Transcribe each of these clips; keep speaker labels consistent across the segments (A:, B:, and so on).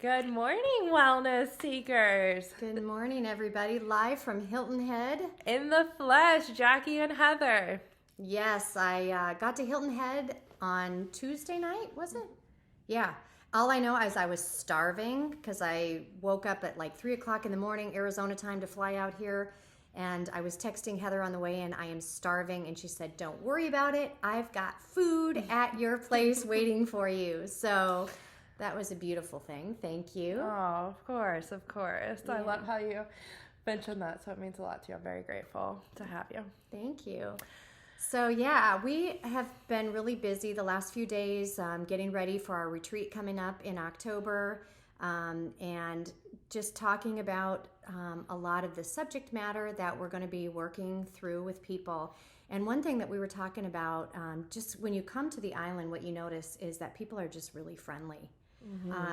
A: Good morning, wellness seekers.
B: Good morning, everybody. Live from Hilton Head.
A: In the flesh, Jackie and Heather.
B: Yes, I got to Hilton Head on Tuesday night, was it? Yeah. All I know is I was starving because I woke up at like 3 o'clock in the morning, Arizona time, to fly out here. And I was texting Heather on the way in, I am starving. And she said, don't worry about it. I've got food at your place waiting for you. So that was a beautiful thing. Thank you.
A: Oh, of course, of course.
B: Yeah.
A: I love how you mentioned that, so it means a lot to you. I'm very grateful to have you.
B: Thank you. So yeah, we have been really busy the last few days getting ready for our retreat coming up in October and just talking about a lot of the subject matter that we're going to be working through with people. And one thing that we were talking about, just when you come to the island, what you notice is that people are just really friendly.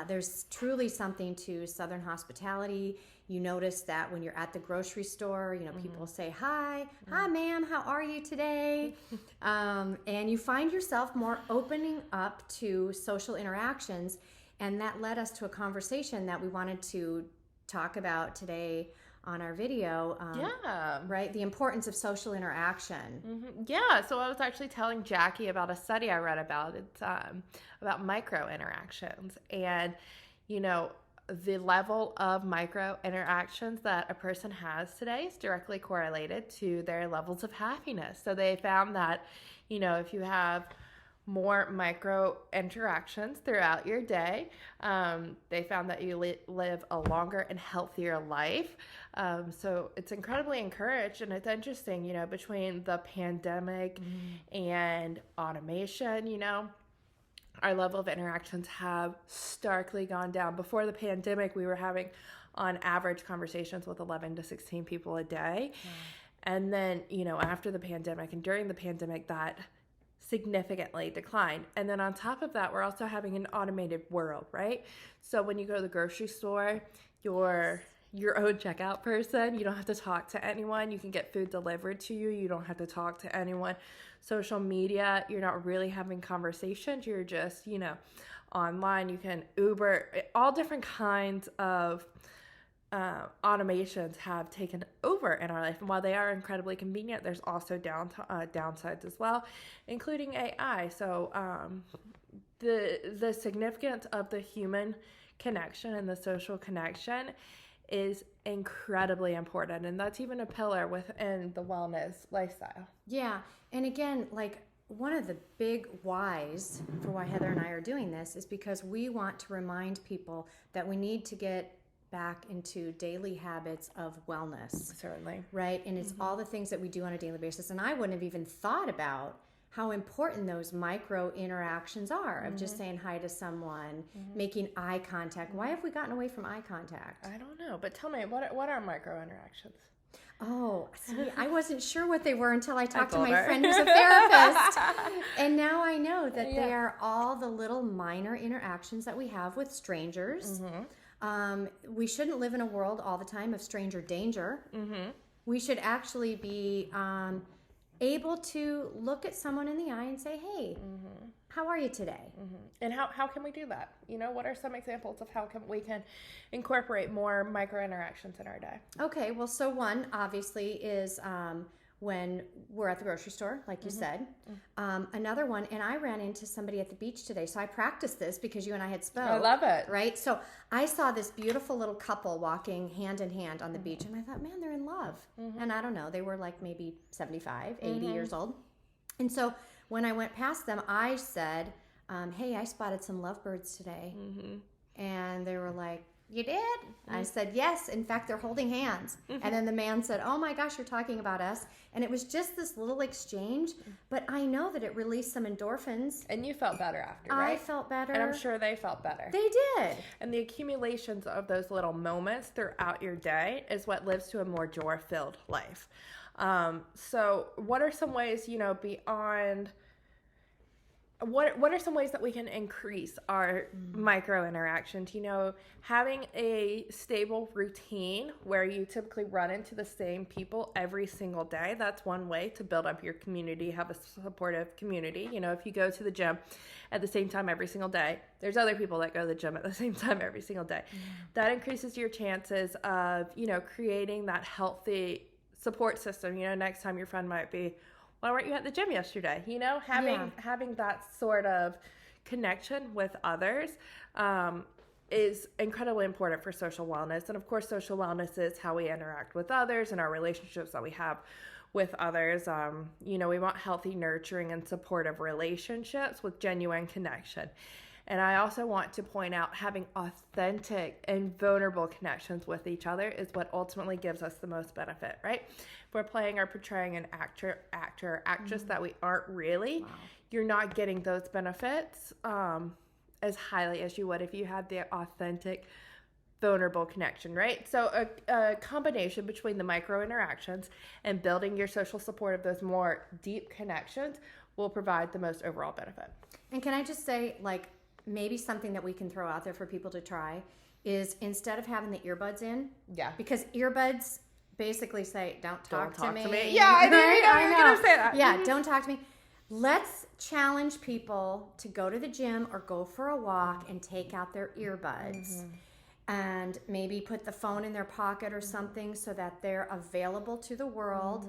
B: There's truly something to Southern hospitality. You notice that when you're at the grocery store, people say, hi, ma'am, how are you today? And you find yourself more opening up to social interactions. And that led us to a conversation that we wanted to talk about today on our video. Right? The importance of social interaction.
A: Yeah, so I was actually telling Jackie about a study I read about. It's about micro interactions. And, the level of micro interactions that a person has today is directly correlated to their levels of happiness. So they found that, if you have more micro interactions throughout your day, they found that you live a longer and healthier life. So it's incredibly encouraged, and it's interesting, between the pandemic and automation, our level of interactions have starkly gone down. Before the pandemic, we were having, on average, conversations with 11 to 16 people a day. And then, after the pandemic and during the pandemic, that significantly declined. And then on top of that, we're also having an automated world, right? So when you go to the grocery store, you're your own checkout person. You don't have to talk to anyone. You can get food delivered to you. You don't have to talk to anyone. Social media, you're not really having conversations. You're just, online. You can Uber. All different kinds of automations have taken over in our life. And while they are incredibly convenient, there's also downsides as well, including AI. So the significance of the human connection and the social connection is incredibly important, and that's even a pillar within the wellness lifestyle.
B: Yeah, and again, like one of the big whys for why Heather and I are doing this is because we want to remind people that we need to get back into daily habits of wellness.
A: Certainly.
B: Right? And it's all the things that we do on a daily basis. And I wouldn't have even thought about how important those micro interactions are of just saying hi to someone, making eye contact. Why have we gotten away from eye contact?
A: I don't know, but tell me, what are micro interactions?
B: Oh, see, I wasn't sure what they were until I talked to my friend who's a therapist. And now I know that they are all the little minor interactions that we have with strangers. We shouldn't live in a world all the time of stranger danger. We should actually be able to look at someone in the eye and say, hey, how are you today?
A: And how can we do that? What are some examples of how we can incorporate more micro interactions in our day?
B: Okay, well, so one obviously is when we're at the grocery store, like you said. Another one, and I ran into somebody at the beach today, so I practiced this because you and I had spoke.
A: I love it.
B: Right? So I saw this beautiful little couple walking hand in hand on the beach, and I thought, man, they're in love. And I don't know, they were like maybe 75, 80 years old. And so when I went past them, I said, hey, I spotted some lovebirds today. And they were like, you did? I said, yes. In fact, they're holding hands. And then the man said, oh my gosh, you're talking about us. And it was just this little exchange, but I know that it released some endorphins.
A: And you felt better after, right?
B: I felt better.
A: And I'm sure they felt better.
B: They did.
A: And the accumulations of those little moments throughout your day is what lives to a more joy-filled life. So what are some ways, beyond what are some ways that we can increase our micro interactions? Having a stable routine where you typically run into the same people every single day. That's one way to build up your community, have a supportive community. If you go to the gym at the same time every single day, there's other people that go to the gym at the same time every single day. That increases your chances of, creating that healthy support system. Next time your friend might be, why weren't you at the gym yesterday? Having that sort of connection with others is incredibly important for social wellness. And of course, social wellness is how we interact with others and our relationships that we have with others. We want healthy, nurturing, and supportive relationships with genuine connection. And I also want to point out having authentic and vulnerable connections with each other is what ultimately gives us the most benefit, right? If we're playing or portraying an actor, actress that we aren't really, you're not getting those benefits as highly as you would if you had the authentic, vulnerable connection, right? So a combination between the micro interactions and building your social support of those more deep connections will provide the most overall benefit.
B: And can I just say, maybe something that we can throw out there for people to try is instead of having the earbuds in, because earbuds basically say, don't talk to me.
A: Yeah, I know.
B: Right?
A: I know. Gonna say that.
B: Yeah, don't talk to me. Let's challenge people to go to the gym or go for a walk and take out their earbuds and maybe put the phone in their pocket or something so that they're available to the world.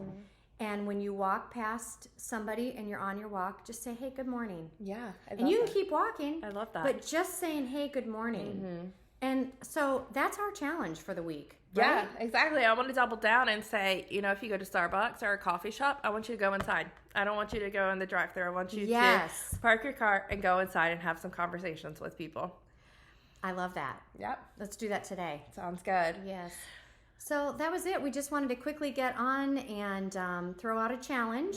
B: And when you walk past somebody and you're on your walk, just say, hey, good morning.
A: Yeah.
B: And you can keep walking.
A: I love that.
B: But just saying, hey, good morning. And so that's our challenge for the week. Right?
A: Yeah, exactly. I want to double down and say, if you go to Starbucks or a coffee shop, I want you to go inside. I don't want you to go in the drive-thru. I want you to park your car and go inside and have some conversations with people.
B: I love that.
A: Yep.
B: Let's do that today.
A: Sounds good.
B: Yes. So that was it. We just wanted to quickly get on and throw out a challenge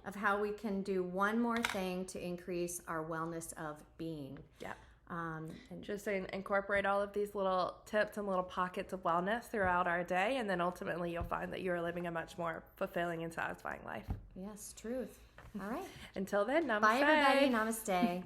B: of how we can do one more thing to increase our wellness of being.
A: Yeah.
B: And
A: just incorporate all of these little tips and little pockets of wellness throughout our day, and then ultimately you'll find that you're living a much more fulfilling and satisfying life.
B: Yes, truth. All right.
A: Until then, namaste.
B: Bye, everybody. Namaste.